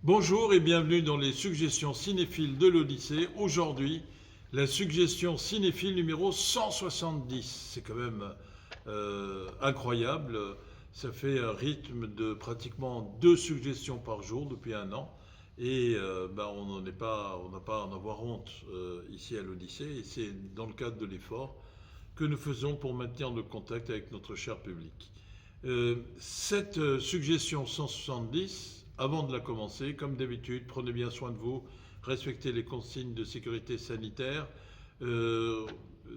Bonjour et bienvenue dans les suggestions cinéphiles de l'Odyssée. Aujourd'hui, la suggestion cinéphile numéro 170. C'est quand même incroyable. Ça fait un rythme de pratiquement 2 suggestions par jour depuis un an. Et on n'a pas à en avoir honte ici à l'Odyssée. Et c'est dans le cadre de l'effort que nous faisons pour maintenir le contact avec notre cher public. Cette suggestion 170, avant de la commencer, comme d'habitude, prenez bien soin de vous, respectez les consignes de sécurité sanitaire, euh,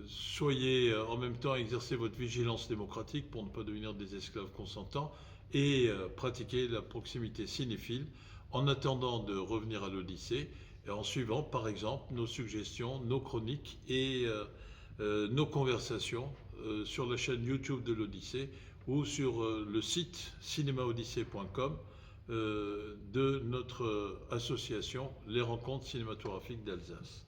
soyez en même temps, exercez votre vigilance démocratique pour ne pas devenir des esclaves consentants et pratiquez la proximité cinéphile en attendant de revenir à l'Odyssée et en suivant par exemple nos suggestions, nos chroniques et nos conversations sur la chaîne YouTube de l'Odyssée ou sur le site cinémaodyssée.com de notre association Les Rencontres Cinématographiques d'Alsace.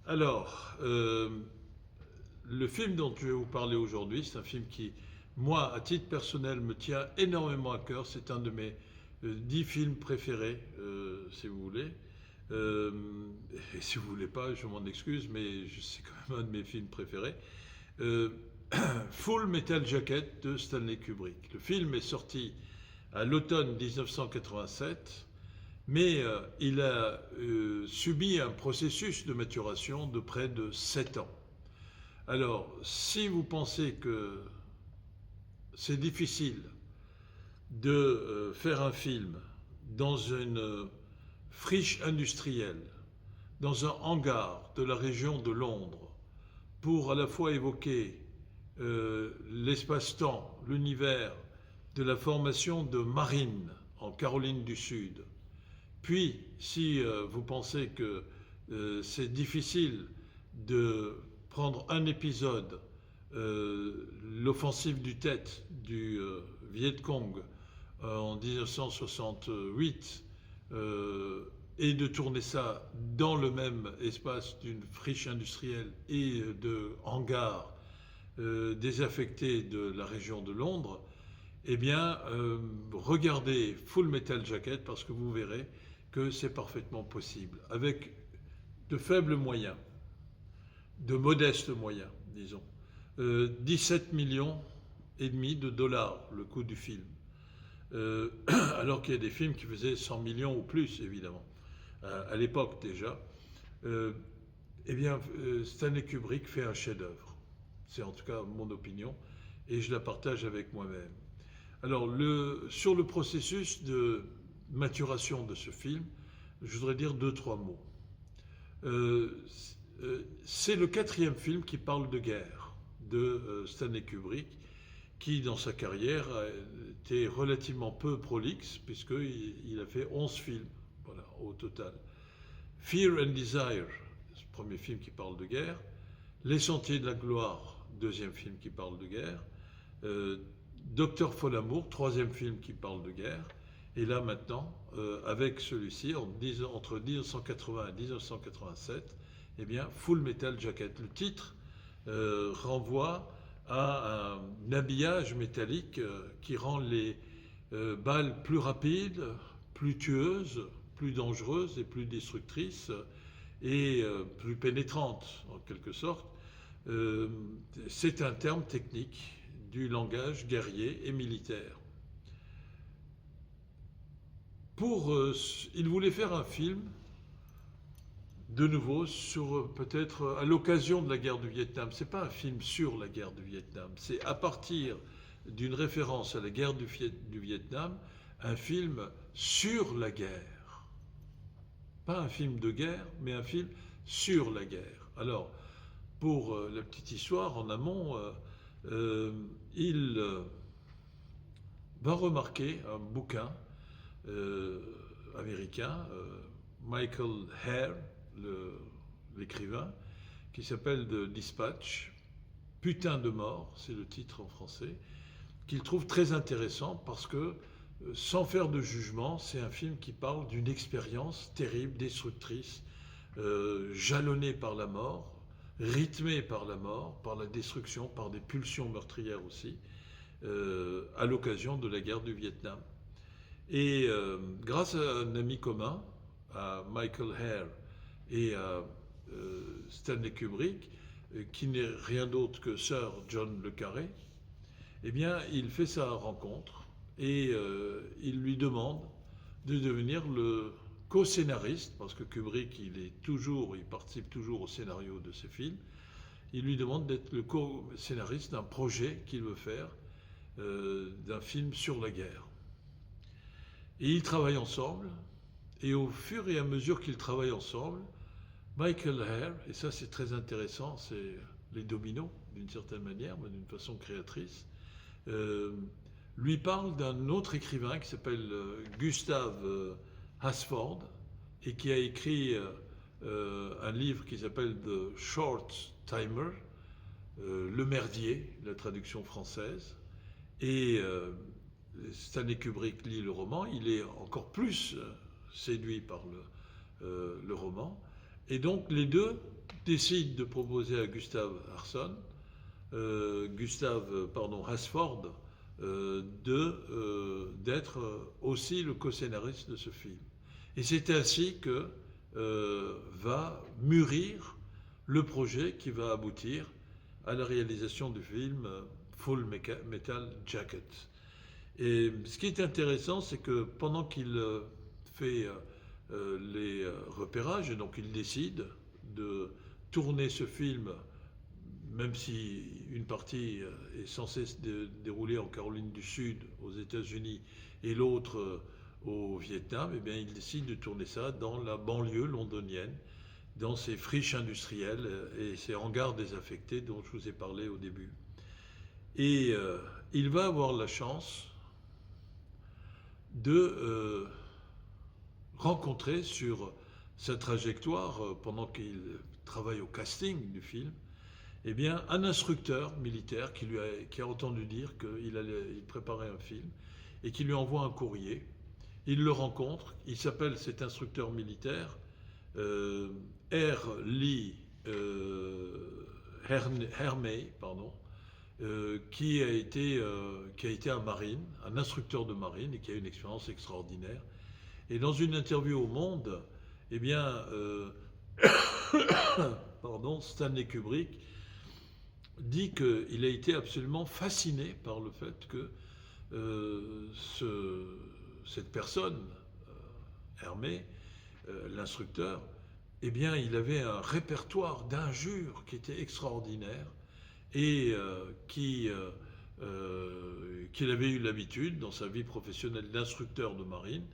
Alors, le film dont je vais vous parler aujourd'hui, c'est un film qui, moi, à titre personnel, me tient énormément à cœur. C'est un de mes 10 films préférés, si vous voulez. Euh, et si vous ne voulez pas, je m'en excuse, mais c'est quand même un de mes films préférés. Euh, Full Metal Jacket de Stanley Kubrick. Le film est sorti à l'automne 1987, mais il a subi un processus de maturation de près de 7 ans. Alors, si vous pensez que c'est difficile de faire un film dans une friche industrielle, dans un hangar de la région de Londres, pour à la fois évoquer l'espace-temps, l'univers de la formation de Marine en Caroline du Sud. Puis, si vous pensez que c'est difficile de prendre un épisode, l'offensive du Tet du Viet Cong en 1968, et de tourner ça dans le même espace d'une friche industrielle et de hangars désaffectés de la région de Londres, eh bien, regardez Full Metal Jacket parce que vous verrez que c'est parfaitement possible, avec de faibles moyens, de modestes moyens, disons. 17 millions et demi de dollars le coût du film. Alors qu'il y a des films qui faisaient 100 millions ou plus, évidemment, à l'époque déjà. Euh, Stanley Kubrick fait un chef-d'œuvre. C'est en tout cas mon opinion, et je la partage avec moi-même. Alors, sur le processus de maturation de ce film, je voudrais dire 2, 3 mots. Euh, c'est le 4e film qui parle de guerre de Stanley Kubrick, qui dans sa carrière était relativement peu prolixe, puisqu'il a fait 11 films, voilà, au total. Fear and Desire, ce premier film qui parle de guerre. Les Sentiers de la Gloire, 2e film qui parle de guerre. Docteur Folamour, 3e film qui parle de guerre. Et là maintenant, avec celui-ci, entre 1980 et 1987, eh bien, Full Metal Jacket. Le titre renvoie à un habillage métallique qui rend les balles plus rapides, plus tueuses, plus dangereuses et plus destructrices et plus pénétrantes en quelque sorte. C'est un terme technique du langage guerrier et militaire. Il voulait faire un film, de nouveau, sur peut-être à l'occasion de la guerre du Vietnam. C'est pas un film sur la guerre du Vietnam, c'est à partir d'une référence à la guerre du Vietnam, un film sur la guerre. Pas un film de guerre, mais un film sur la guerre. Alors, pour la petite histoire, en amont, il va remarquer un bouquin américain, Michael Hare, l'écrivain, qui s'appelle The Dispatch, Putain de mort, c'est le titre en français, qu'il trouve très intéressant parce que, sans faire de jugement, c'est un film qui parle d'une expérience terrible, destructrice, jalonnée par la mort, rythmée par la mort, par la destruction, par des pulsions meurtrières aussi, à l'occasion de la guerre du Vietnam. Et grâce à un ami commun, à Michael Herr et à Stanley Kubrick, qui n'est rien d'autre que Sir John le Carré, eh bien, il fait sa rencontre et il lui demande de devenir le co-scénariste, parce que Kubrick, il participe toujours au scénario de ses films. Il lui demande d'être le co-scénariste d'un projet qu'il veut faire, d'un film sur la guerre. Et ils travaillent ensemble, et au fur et à mesure qu'ils travaillent ensemble, Michael Herr, et ça c'est très intéressant, c'est les dominos d'une certaine manière, mais d'une façon créatrice, lui parle d'un autre écrivain qui s'appelle Gustav Hasford et qui a écrit un livre qui s'appelle The Short Timer, Le Merdier, la traduction française. Et Stanley Kubrick lit le roman, il est encore plus séduit par le roman. Et donc les deux décident de proposer à Gustav Hasford, d'être aussi le co-scénariste de ce film. Et c'est ainsi que va mûrir le projet qui va aboutir à la réalisation du film Full Metal Jacket. Et ce qui est intéressant, c'est que pendant qu'il fait les repérages, et donc il décide de tourner ce film, même si une partie est censée se dérouler en Caroline du Sud, aux États-Unis, et l'autre au Vietnam, eh bien, il décide de tourner ça dans la banlieue londonienne, dans ces friches industrielles et ces hangars désaffectés dont je vous ai parlé au début. Et il va avoir la chance de rencontrer sur sa trajectoire, pendant qu'il travaille au casting du film, eh bien, un instructeur militaire qui a entendu dire qu'il préparait un film et qui lui envoie un courrier. Il le rencontre, il s'appelle cet instructeur militaire R. Lee Hermey, qui a été un marine, un instructeur de marine et qui a une expérience extraordinaire. Et dans une interview au Monde, eh bien, Stanley Kubrick dit qu'il a été absolument fasciné par le fait que cette personne, Hermé, l'instructeur, eh bien, il avait un répertoire d'injures qui était extraordinaire et qu'il avait eu l'habitude, dans sa vie professionnelle d'instructeur de marine,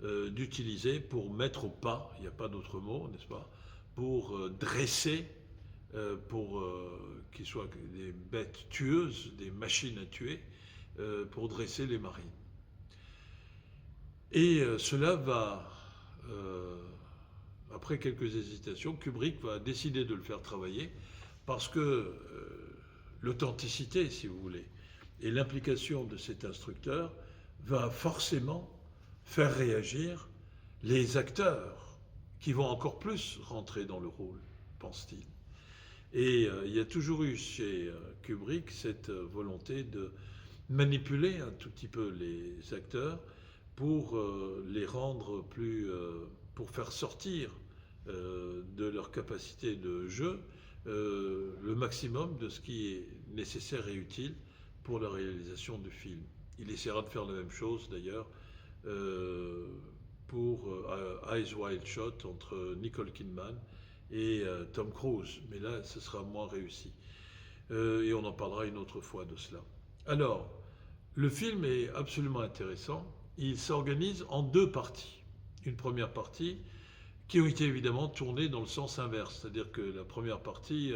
d'utiliser pour mettre au pas, il n'y a pas d'autre mot, n'est-ce pas, pour dresser, qu'ils soient des bêtes tueuses, des machines à tuer, pour dresser les marines. Et cela va, après quelques hésitations, Kubrick va décider de le faire travailler parce que l'authenticité, si vous voulez, et l'implication de cet instructeur va forcément faire réagir les acteurs qui vont encore plus rentrer dans le rôle, pense-t-il. Et il y a toujours eu chez Kubrick cette volonté de manipuler un tout petit peu les acteurs pour les rendre plus, pour faire sortir de leur capacité de jeu le maximum de ce qui est nécessaire et utile pour la réalisation du film. Il essaiera de faire la même chose d'ailleurs pour Eyes Wide Shut entre Nicole Kidman et Tom Cruise, mais là ce sera moins réussi. Et on en parlera une autre fois de cela. Alors, le film est absolument intéressant. Il s'organise en deux parties. Une première partie qui ont été évidemment tournées dans le sens inverse, c'est-à-dire que la première partie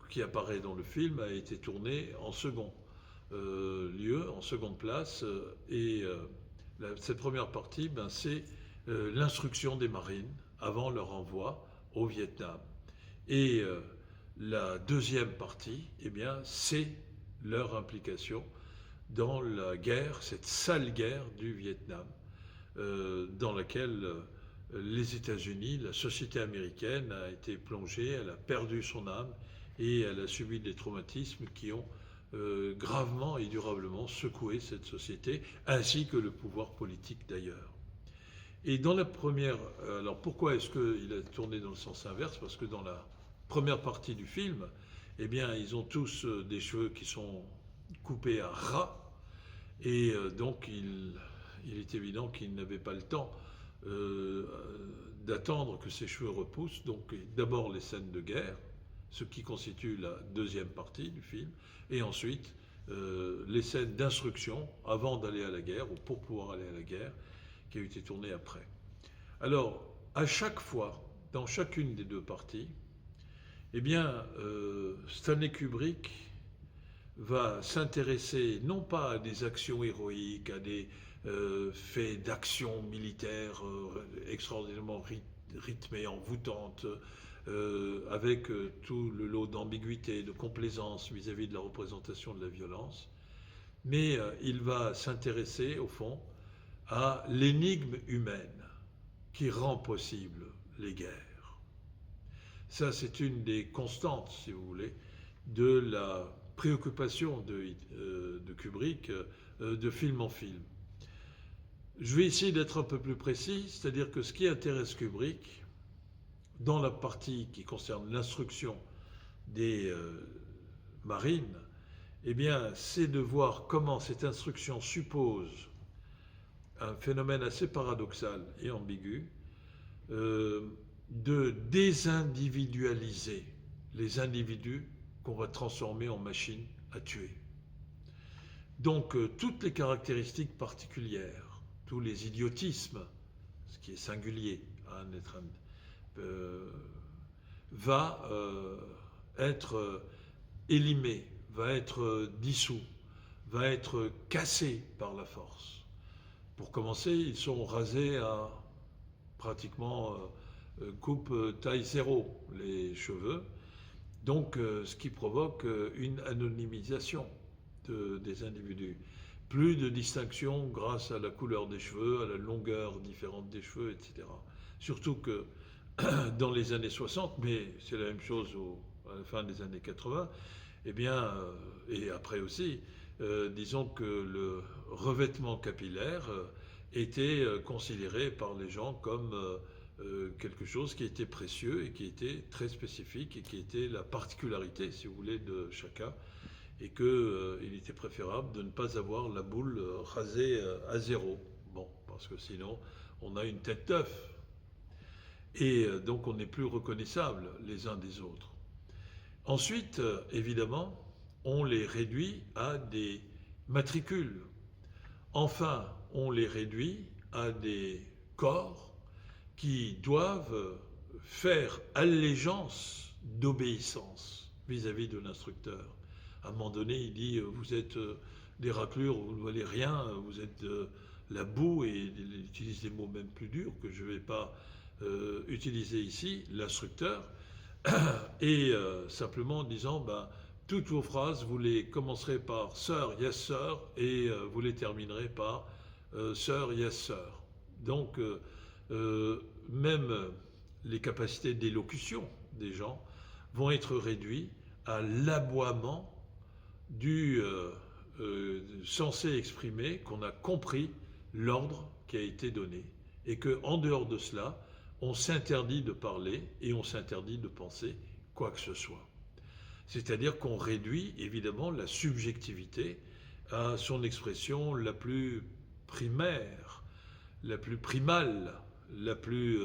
qui apparaît dans le film a été tournée en second lieu, en seconde place, et cette première partie, c'est l'instruction des marines avant leur envoi au Vietnam. Et la deuxième partie, eh bien, c'est leur implication dans la guerre, cette sale guerre du Vietnam, dans laquelle les États-Unis, la société américaine a été plongée, elle a perdu son âme et elle a subi des traumatismes qui ont gravement et durablement secoué cette société, ainsi que le pouvoir politique d'ailleurs. Et dans la première... Alors pourquoi est-ce qu'il a tourné dans le sens inverse? Parce que dans la première partie du film, eh bien, ils ont tous des cheveux qui sont coupés à ras, et donc il est évident qu'ils n'avaient pas le temps d'attendre que ces cheveux repoussent. Donc d'abord les scènes de guerre, ce qui constitue la deuxième partie du film, et ensuite les scènes d'instruction avant d'aller à la guerre, ou pour pouvoir aller à la guerre, qui a été tournée après. Alors, à chaque fois, dans chacune des deux parties, eh bien, Stanley Kubrick va s'intéresser non pas à des actions héroïques, à des faits d'action militaire extraordinairement rythmées, envoûtantes, avec tout le lot d'ambiguïté, de complaisance vis-à-vis de la représentation de la violence, mais il va s'intéresser, au fond, à l'énigme humaine qui rend possible les guerres. Ça, c'est une des constantes, si vous voulez, de la préoccupation de Kubrick de film en film. Je vais essayer d'être un peu plus précis, c'est-à-dire que ce qui intéresse Kubrick, dans la partie qui concerne l'instruction des marines, eh bien, c'est de voir comment cette instruction suppose un phénomène assez paradoxal et ambigu, de désindividualiser les individus qu'on va transformer en machines à tuer. Donc toutes les caractéristiques particulières, tous les idiotismes, ce qui est singulier à un être va être élimé, va être dissous, va être cassé par la force. Pour commencer, ils sont rasés à pratiquement coupe taille zéro, les cheveux, donc ce qui provoque une anonymisation des individus. Plus de distinction grâce à la couleur des cheveux, à la longueur différente des cheveux, etc. Surtout que dans les années 60, mais c'est la même chose à la fin des années 80, eh bien, et après aussi, disons que le revêtement capillaire était considéré par les gens comme quelque chose qui était précieux et qui était très spécifique et qui était la particularité, si vous voulez, de chacun, et qu'il était préférable de ne pas avoir la boule rasée à zéro. Bon, parce que sinon, on a une tête d'œuf. Et donc, on n'est plus reconnaissables les uns des autres. Ensuite, évidemment, on les réduit à des matricules. Enfin, on les réduit à des corps qui doivent faire allégeance d'obéissance vis-à-vis de l'instructeur. À un moment donné, il dit « vous êtes des raclures, vous ne valez rien, vous êtes la boue », et il utilise des mots même plus durs que je ne vais pas utiliser ici, l'instructeur, et simplement en disant toutes vos phrases, vous les commencerez par « sir, yes sir » et vous les terminerez par « sir, yes sir ». Donc, même les capacités d'élocution des gens vont être réduites à l'aboiement du censé exprimer qu'on a compris l'ordre qui a été donné et qu'en dehors de cela, on s'interdit de parler et on s'interdit de penser quoi que ce soit. C'est-à-dire qu'on réduit évidemment la subjectivité à son expression la plus primaire, la plus primale, la plus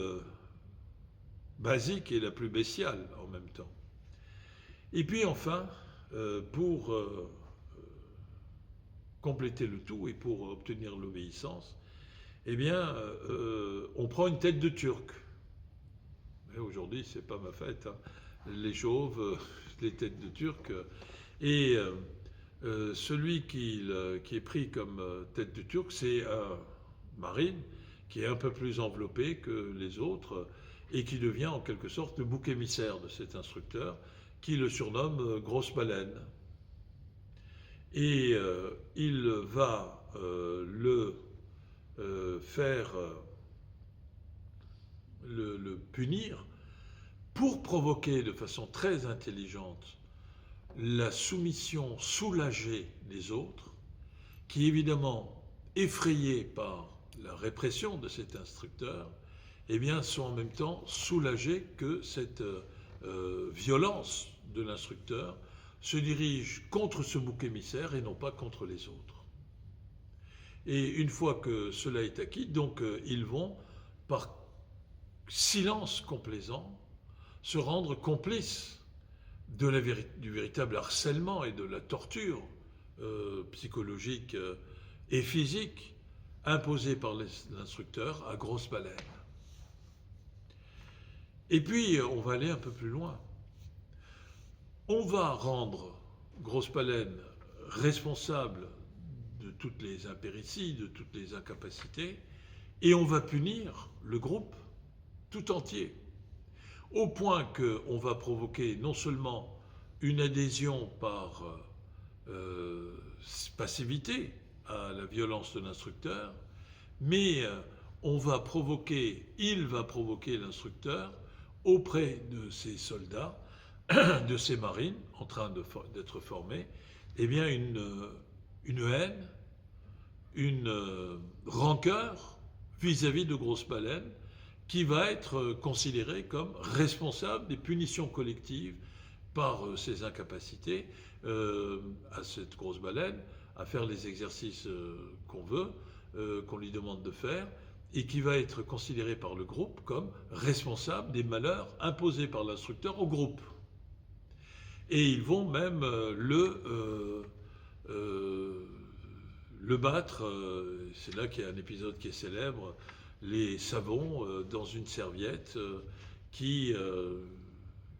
basique et la plus bestiale en même temps. Et puis enfin, pour compléter le tout et pour obtenir l'obéissance, eh bien, on prend une tête de Turc. Mais aujourd'hui, c'est pas ma fête, hein. Les chauves, les têtes de Turc. Et celui qui est pris comme tête de Turc, c'est un marine qui est un peu plus enveloppé que les autres et qui devient en quelque sorte le bouc émissaire de cet instructeur qui le surnomme Grosse Baleine. Et il va le punir pour provoquer de façon très intelligente la soumission soulageait les autres, qui évidemment, effrayés par la répression de cet instructeur, eh bien, sont en même temps soulagés que cette violence de l'instructeur se dirige contre ce bouc émissaire et non pas contre les autres. Et une fois que cela est acquis, donc ils vont, par silence complaisant, se rendre complices du véritable harcèlement et de la torture psychologique et physique imposée par l'instructeur à grosse baleine. Et puis, on va aller un peu plus loin. On va rendre Grosse Baleine responsable de toutes les impérities, de toutes les incapacités, et on va punir le groupe tout entier, au point qu'on va provoquer non seulement une adhésion par passivité à la violence de l'instructeur, mais il va provoquer l'instructeur auprès de ses soldats, de ses marines en train d'être formés, eh bien une haine, une rancœur vis-à-vis de Grosse Baleine qui va être considérée comme responsable des punitions collectives par ses incapacités à cette Grosse Baleine à faire les exercices qu'on veut, qu'on lui demande de faire, et qui va être considéré par le groupe comme responsable des malheurs imposés par l'instructeur au groupe. Et ils vont même le battre, c'est là qu'il y a un épisode qui est célèbre, les savons dans une serviette qui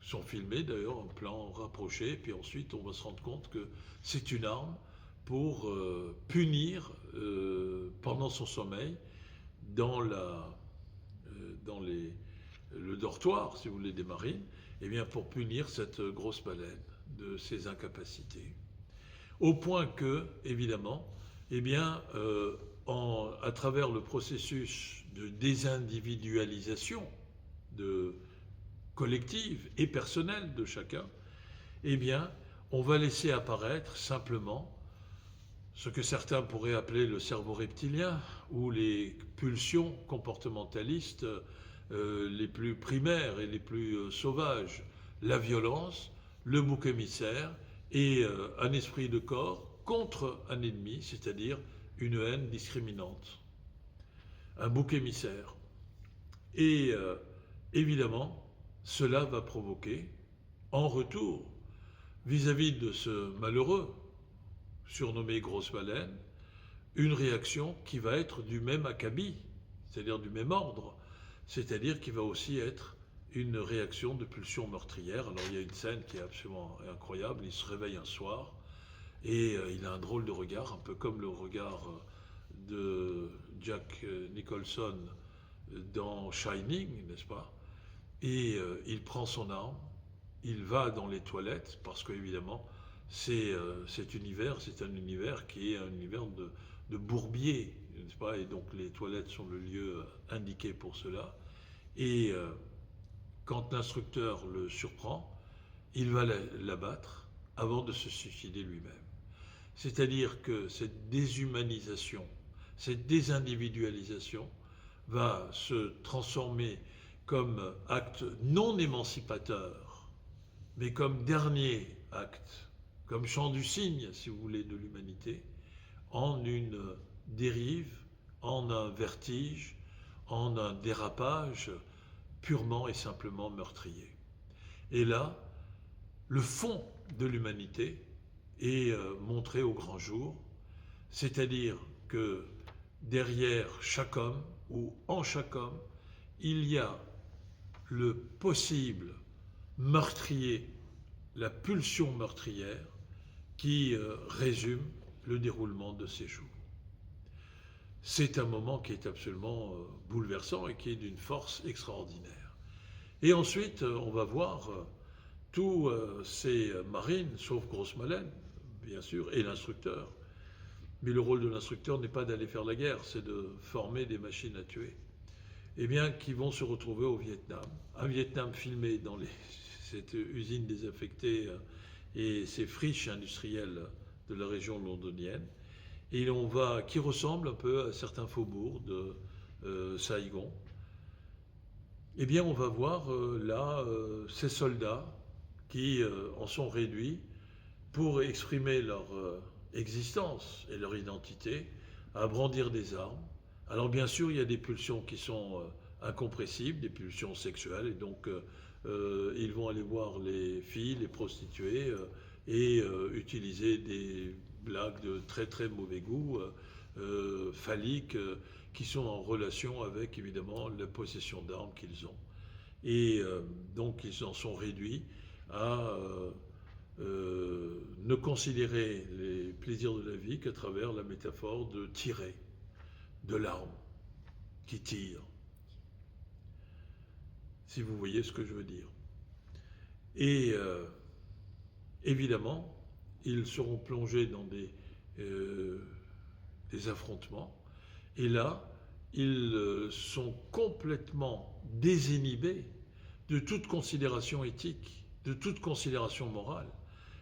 sont filmés d'ailleurs en plan rapproché, puis ensuite on va se rendre compte que c'est une arme pour punir pendant son sommeil dans le dortoir, si vous voulez, des marines, eh bien pour punir cette Grosse Baleine de ses incapacités. Au point que, évidemment, eh bien, à travers le processus de désindividualisation collective et personnelle de chacun, eh bien, on va laisser apparaître simplement ce que certains pourraient appeler le cerveau reptilien ou les pulsions comportementalistes les plus primaires et les plus sauvages, la violence, le bouc émissaire et un esprit de corps contre un ennemi, c'est-à-dire une haine discriminante, un bouc émissaire. Et évidemment, cela va provoquer, en retour, vis-à-vis de ce malheureux, surnommé Grosse Baleine, une réaction qui va être du même acabit, c'est-à-dire du même ordre, c'est-à-dire qui va aussi être une réaction de pulsion meurtrière. Alors il y a une scène qui est absolument incroyable, il se réveille un soir et il a un drôle de regard, un peu comme le regard de Jack Nicholson dans Shining, n'est-ce pas? Et il prend son arme, il va dans les toilettes, parce qu'évidemment, cet univers, c'est un univers qui est un univers de bourbier, n'est-ce pas? Et donc les toilettes sont le lieu indiqué pour cela. Et quand l'instructeur le surprend, il va l'abattre avant de se suicider lui-même. C'est-à-dire que cette déshumanisation, cette désindividualisation va se transformer comme acte non émancipateur, mais comme dernier acte, comme chant du cygne, si vous voulez, de l'humanité, en une dérive, en un vertige, en un dérapage purement et simplement meurtrier. Et là, le fond de l'humanité est montré au grand jour, c'est-à-dire que derrière chaque homme, ou en chaque homme, il y a le possible meurtrier, la pulsion meurtrière qui résume le déroulement de ces jours. C'est un moment qui est absolument bouleversant et qui est d'une force extraordinaire. Et ensuite, on va voir tous ces marines, sauf Grosse Baleine, bien sûr, et l'instructeur. Mais le rôle de l'instructeur n'est pas d'aller faire la guerre, c'est de former des machines à tuer. Eh bien, qui vont se retrouver au Vietnam. Un Vietnam filmé dans cette usine désaffectée et ces friches industrielles de la région londonienne, et qui ressemble un peu à certains faubourgs de Saïgon. Eh bien, on va voir là ces soldats qui en sont réduits pour exprimer leur existence et leur identité à brandir des armes. Alors bien sûr, il y a des pulsions qui sont incompressibles, des pulsions sexuelles, et donc ils vont aller voir les filles, les prostituées, et utiliser des blagues de très très mauvais goût, phalliques, qui sont en relation avec évidemment la possession d'armes qu'ils ont. Et donc ils en sont réduits à ne considérer les plaisirs de la vie qu'à travers la métaphore de tirer, de l'arme qui tire, si vous voyez ce que je veux dire. Et évidemment, ils seront plongés dans des affrontements, et là, ils sont complètement désinhibés de toute considération éthique, de toute considération morale.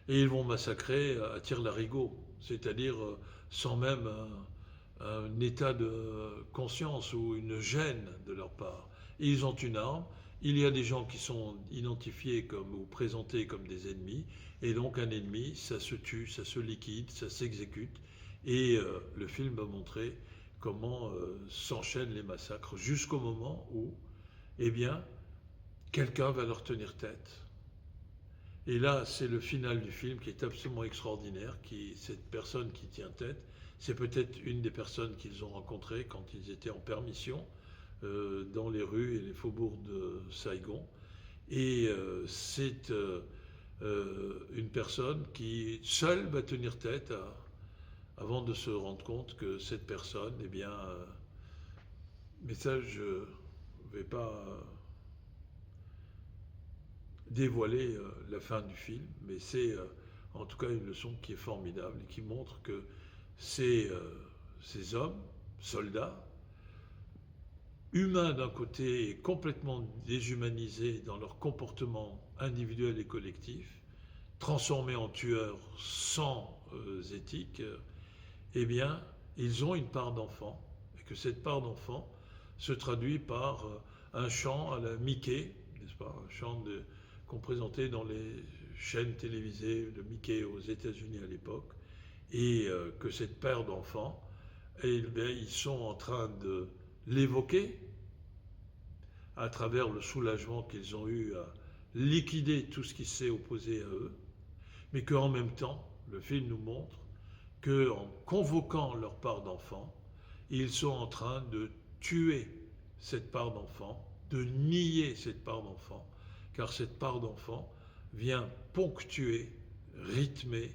Et ils vont massacrer à tire-larigot, c'est-à-dire sans même un état de conscience ou une gêne de leur part. Et ils ont une arme, il y a des gens qui sont identifiés comme, ou présentés comme des ennemis, et donc un ennemi, ça se tue, ça se liquide, ça s'exécute, et le film va montrer comment s'enchaînent les massacres jusqu'au moment où, eh bien, quelqu'un va leur tenir tête. Et là, c'est le final du film qui est absolument extraordinaire. Cette personne qui tient tête, c'est peut-être une des personnes qu'ils ont rencontrées quand ils étaient en permission dans les rues et les faubourgs de Saïgon. Et c'est une personne qui seule va tenir tête avant de se rendre compte que cette personne, eh bien, mais ça, je ne vais pas dévoiler la fin du film, mais c'est en tout cas une leçon qui est formidable et qui montre que ces hommes, soldats, humains d'un côté et complètement déshumanisés dans leur comportement individuel et collectif, transformés en tueurs sans éthique, eh bien, ils ont une part d'enfant, et que cette part d'enfant se traduit par un chant à la Mickey, n'est-ce pas, un chant qu'on présentait dans les chaînes télévisées de Mickey aux États-Unis à l'époque, et que cette paire d'enfants, eh bien, ils sont en train de l'évoquer à travers le soulagement qu'ils ont eu à liquider tout ce qui s'est opposé à eux, mais qu'en même temps, le film nous montre qu'en convoquant leur part d'enfant, ils sont en train de tuer cette part d'enfant, de nier cette part d'enfant, car cette part d'enfant vient ponctuer, rythmer,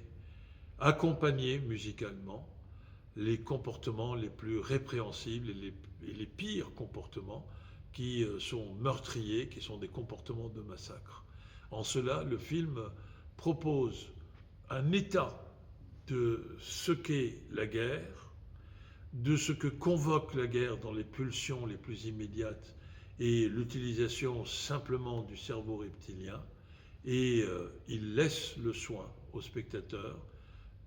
accompagner musicalement les comportements les plus répréhensibles et les pires comportements qui sont meurtriers, qui sont des comportements de massacre. En cela, le film propose un état de ce qu'est la guerre, de ce que convoque la guerre dans les pulsions les plus immédiates et l'utilisation simplement du cerveau reptilien, et il laisse le soin au spectateur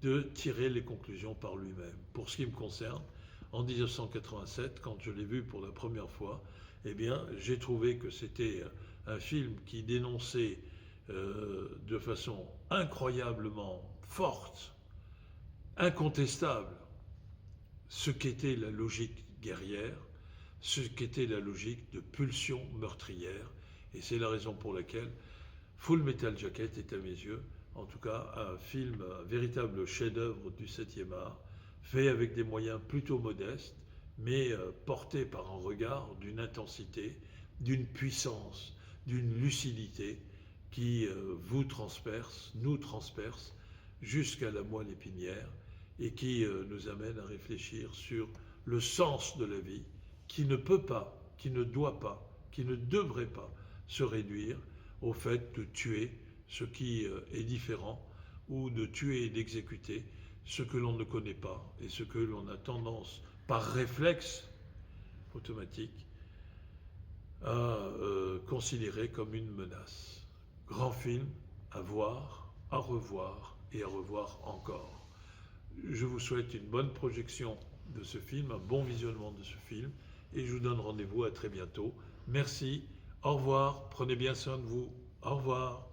de tirer les conclusions par lui-même. Pour ce qui me concerne, en 1987, quand je l'ai vu pour la première fois, eh bien, j'ai trouvé que c'était un film qui dénonçait de façon incroyablement forte, incontestable, ce qu'était la logique guerrière, ce qu'était la logique de pulsion meurtrière. Et c'est la raison pour laquelle Full Metal Jacket est à mes yeux, en tout cas, un film, un véritable chef-d'œuvre du 7e art, fait avec des moyens plutôt modestes, mais porté par un regard d'une intensité, d'une puissance, d'une lucidité qui vous transperce, nous transperce, jusqu'à la moelle épinière, et qui nous amène à réfléchir sur le sens de la vie, qui ne peut pas, qui ne doit pas, qui ne devrait pas se réduire au fait de tuer ce qui est différent, ou de tuer et d'exécuter ce que l'on ne connaît pas et ce que l'on a tendance, par réflexe automatique, à considérer comme une menace. Grand film à voir à revoir et à revoir encore. Je vous souhaite une bonne projection de ce film, un bon visionnement de ce film, et je vous donne rendez-vous à très bientôt. Merci, au revoir, prenez bien soin de vous, au revoir.